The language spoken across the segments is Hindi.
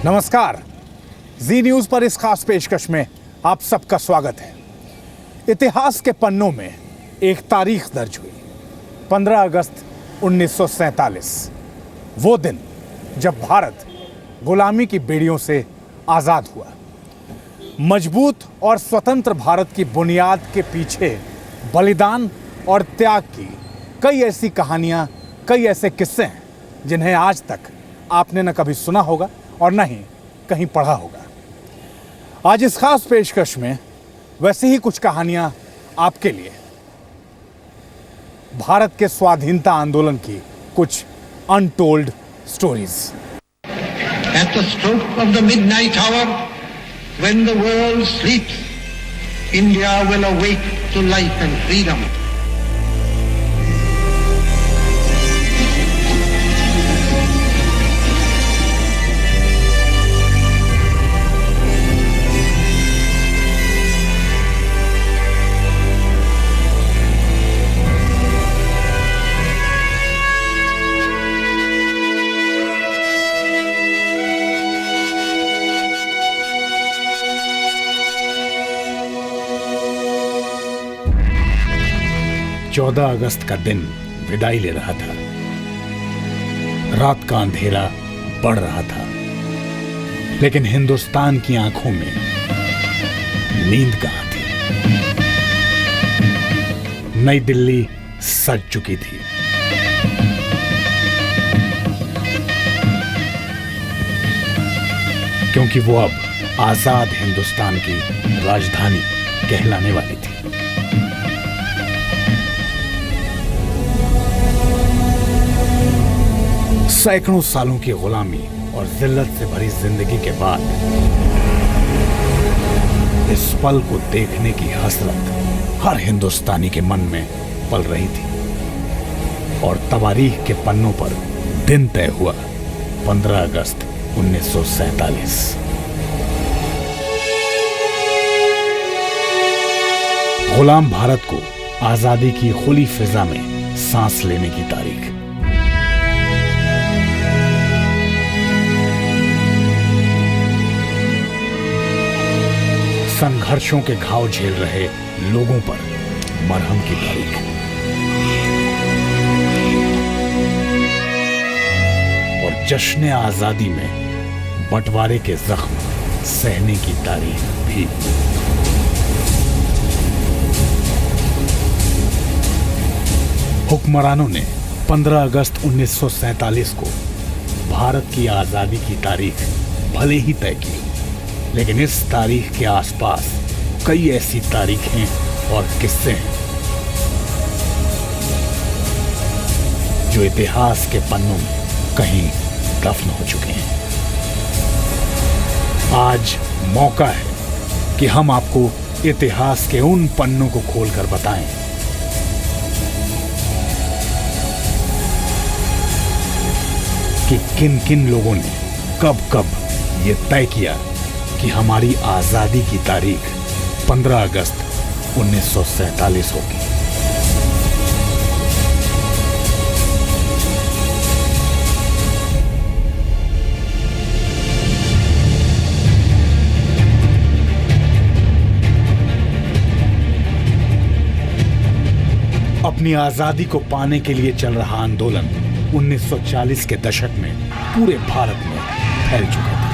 नमस्कार, जी न्यूज पर इस खास पेशकश में आप सबका स्वागत है। इतिहास के पन्नों में एक तारीख दर्ज हुई, 15 अगस्त 1947। वो दिन जब भारत गुलामी की बेड़ियों से आजाद हुआ। मजबूत और स्वतंत्र भारत की बुनियाद के पीछे बलिदान और त्याग की कई ऐसी कहानियां, कई ऐसे किस्से हैं जिन्हें आज तक आपने न कभी सुना होगा और न ही कहीं पढ़ा होगा। आज इस खास पेशकश में वैसे ही कुछ कहानियां आपके लिए, भारत के स्वाधीनता आंदोलन की कुछ untold stories. At the stroke of the midnight hour, when the world sleeps, India will awake to life and freedom. चौदह अगस्त का दिन विदाई ले रहा था। रात का अंधेरा बढ़ रहा था, लेकिन हिंदुस्तान की आंखों में नींद कहां थी। नई दिल्ली सज चुकी थी। क्योंकि वो अब आजाद हिंदुस्तान की राजधानी कहलाने वाली थी। सैकड़ों सालों की गुलामी और जिल्लत से भरी जिंदगी के बाद इस पल को देखने की हसरत हर हिंदुस्तानी के मन में पल रही थी। और तवारीख के पन्नों पर दिन तय हुआ 15 अगस्त 1947। गुलाम भारत को आजादी की खुली फिजा में सांस लेने की तारीख। संघर्षों के घाव झेल रहे लोगों पर मरहम की तारीख। और जश्न आजादी में बंटवारे के जख्म सहने की तारीख भी। हुक्मरानों ने 15 अगस्त 1947 को भारत की आजादी की तारीख भले ही तय की, लेकिन इस तारीख के आसपास कई ऐसी तारीखें और किस्से हैं जो इतिहास के पन्नों में कहीं दफन हो चुके हैं। आज मौका है कि हम आपको इतिहास के उन पन्नों को खोलकर बताएं कि किन किन लोगों ने कब कब ये तय किया कि हमारी आजादी की तारीख 15 अगस्त 1947 होगी। अपनी आजादी को पाने के लिए चल रहा आंदोलन 1940 के दशक में पूरे भारत में फैल चुका था।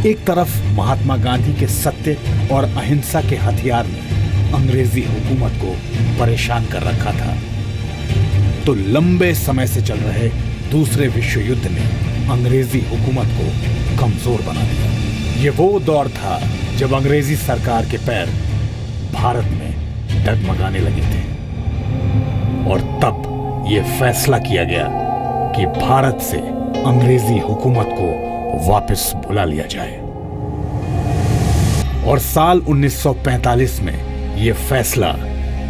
एक तरफ महात्मा गांधी के सत्य और अहिंसा के हथियार ने अंग्रेजी हुकूमत को परेशान कर रखा था, तो लंबे समय से चल रहे दूसरे विश्व युद्ध ने अंग्रेजी हुकूमत को कमजोर बना दिया। ये वो दौर था जब अंग्रेजी सरकार के पैर भारत में डगमगाने लगे थे। और तब यह फैसला किया गया कि भारत से अंग्रेजी हुकूमत को वापस बुला लिया जाए। और साल 1945 में यह फैसला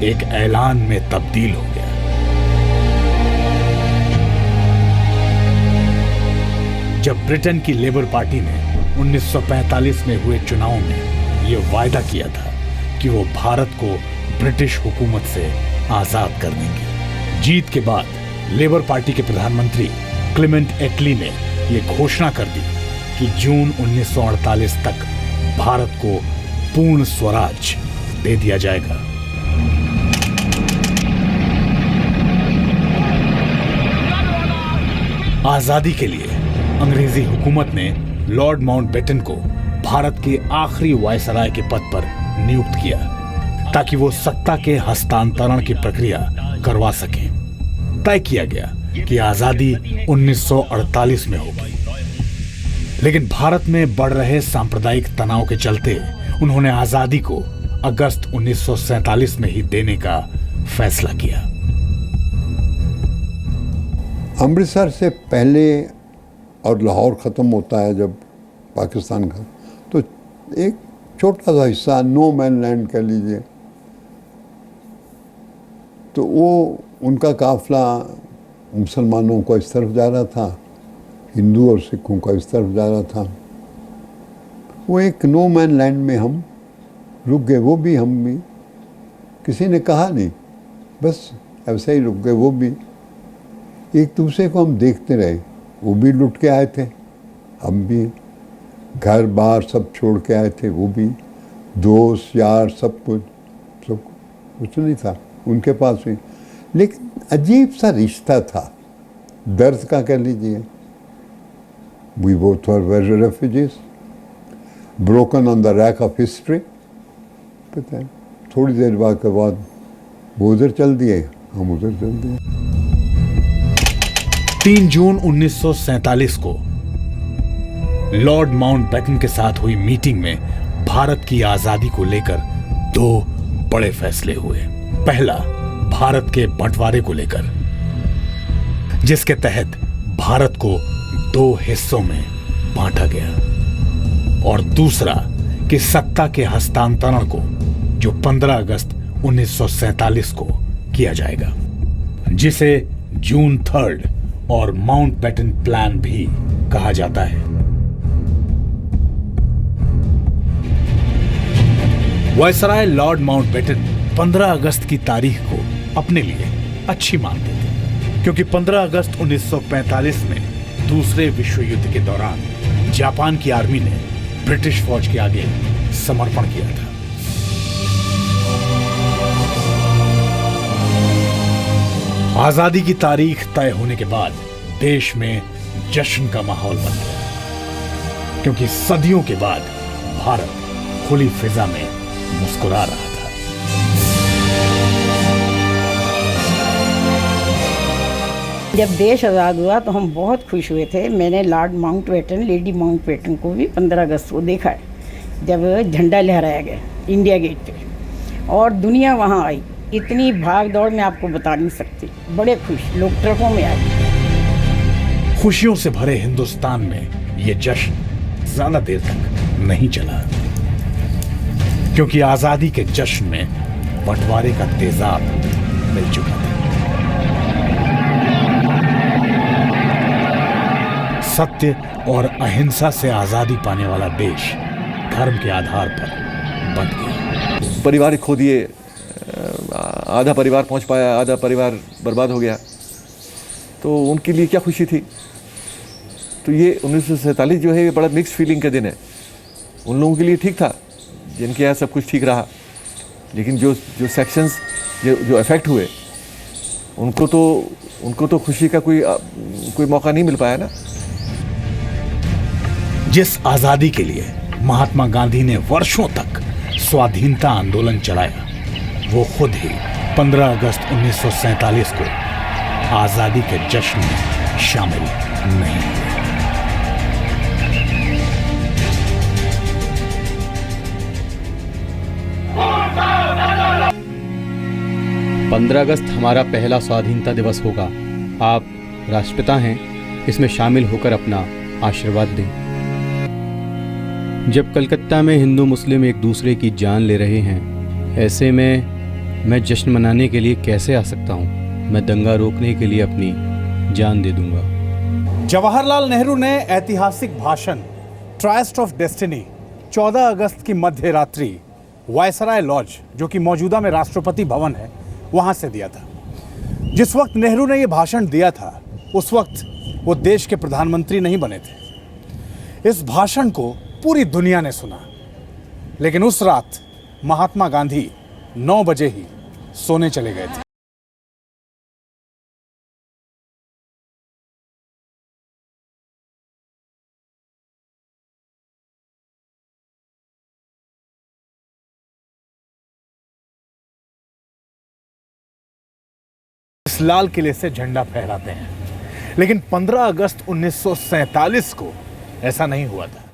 एक ऐलान में तब्दील हो गया। जब ब्रिटेन की लेबर पार्टी ने 1945 में हुए चुनाव में यह वायदा किया था कि वो भारत को ब्रिटिश हुकूमत से आजाद कर देंगे। जीत के बाद लेबर पार्टी के प्रधानमंत्री क्लेमेंट एटली ने ये घोषणा कर दी कि जून 1948 तक भारत को पूर्ण स्वराज दे दिया जाएगा। आजादी के लिए अंग्रेजी हुकूमत ने लॉर्ड माउंटबेटन को भारत के आखिरी वायसराय के पद पर नियुक्त किया ताकि वो सत्ता के हस्तांतरण की प्रक्रिया करवा सके। तय किया गया कि आजादी 1948 में होगी, लेकिन भारत में बढ़ रहे सांप्रदायिक तनाव के चलते उन्होंने आजादी को अगस्त 1947 में ही देने का फैसला किया। अमृतसर से पहले और लाहौर ख़त्म होता है जब पाकिस्तान का, तो एक छोटा सा हिस्सा नो मैन लैंड कह लीजिए, तो वो उनका काफिला मुसलमानों को इस तरफ जा रहा था, हिंदू और सिखों का इस तरफ जा रहा था। वो एक नो मैन लैंड में हम रुक गए, वो भी हम भी, किसी ने कहा नहीं, बस ऐसे ही रुक गए। वो भी एक दूसरे को हम देखते रहे, वो भी लुट के आए थे, हम भी घर बार सब छोड़ के आए थे, वो भी दोस्त यार सब कुछ नहीं था उनके पास भी, लेकिन अजीब सा रिश्ता था, दर्द का कह लीजिए। We both were refugees, broken on the rack of history। पता है थोड़ी देर बाद वो उधर चल दिए, हम उधर चल दिए। 3 जून 1947 को लॉर्ड माउंटबेटन के साथ हुई मीटिंग में भारत की आजादी को लेकर 2 बड़े फैसले हुए। पहला, भारत के बंटवारे को लेकर, जिसके तहत भारत को 2 हिस्सों में बांटा गया, और दूसरा कि सत्ता के हस्तांतरण को जो 15 अगस्त 1947 को किया जाएगा, जिसे जून 3 और माउंटबेटन प्लान भी कहा जाता है। वायसराय लॉर्ड माउंटबेटन 15 अगस्त की तारीख को अपने लिए अच्छी मानते थे, क्योंकि 15 अगस्त 1945 में दूसरे विश्व युद्ध के दौरान जापान की आर्मी ने ब्रिटिश फौज के आगे समर्पण किया था। आजादी की तारीख तय होने के बाद देश में जश्न का माहौल बन गया, क्योंकि सदियों के बाद भारत खुली फिजा में मुस्कुरा रहा था। जब देश आज़ाद हुआ तो हम बहुत खुश हुए थे। मैंने लॉर्ड माउंटबेटन, लेडी माउंटबेटन को भी 15 अगस्त को देखा है, जब झंडा लहराया गया इंडिया गेट पे, और दुनिया वहाँ आई। इतनी भाग दौड़ मैं आपको बता नहीं सकती, बड़े खुश लोग ट्रकों में आए। खुशियों से भरे हिंदुस्तान में ये जश्न ज्यादा देर तक नहीं चला, क्योंकि आजादी के जश्न में बंटवारे का तेजाब मिल चुका था। सत्य और अहिंसा से आजादी पाने वाला देश धर्म के आधार पर बंट गया। परिवार खो दिए, आधा परिवार पहुंच पाया, आधा परिवार बर्बाद हो गया, तो उनके लिए क्या खुशी थी। तो ये 1947 जो है ये बड़ा मिक्स फीलिंग का दिन है। उन लोगों के लिए ठीक था जिनके यहाँ सब कुछ ठीक रहा, लेकिन जो सेक्शंस जो अफेक्ट हुए उनको तो खुशी का कोई मौका नहीं मिल पाया ना। जिस आजादी के लिए महात्मा गांधी ने वर्षों तक स्वाधीनता आंदोलन चलाया, वो खुद ही 15 अगस्त 1947 को आजादी के जश्न में शामिल नहीं हुए। 15 अगस्त हमारा पहला स्वाधीनता दिवस होगा। आप राष्ट्रपिता हैं, इसमें शामिल होकर अपना आशीर्वाद दें। जब कलकत्ता में हिंदू मुस्लिम एक दूसरे की जान ले रहे हैं, ऐसे में मैं जश्न मनाने के लिए कैसे आ सकता हूँ। मैं दंगा रोकने के लिए अपनी जान दे दूंगा। जवाहरलाल नेहरू ने ऐतिहासिक भाषण ट्रायस्ट ऑफ डेस्टिनी 14 अगस्त की मध्य रात्रि वायसराय लॉज, जो कि मौजूदा में राष्ट्रपति भवन है, वहां से दिया था। जिस वक्त नेहरू ने यह भाषण दिया था, उस वक्त वो देश के प्रधानमंत्री नहीं बने थे। इस भाषण को पूरी दुनिया ने सुना, लेकिन उस रात महात्मा गांधी 9 बजे ही सोने चले गए थे। इस लाल किले से झंडा फहराते हैं, लेकिन 15 अगस्त 1947 को ऐसा नहीं हुआ था।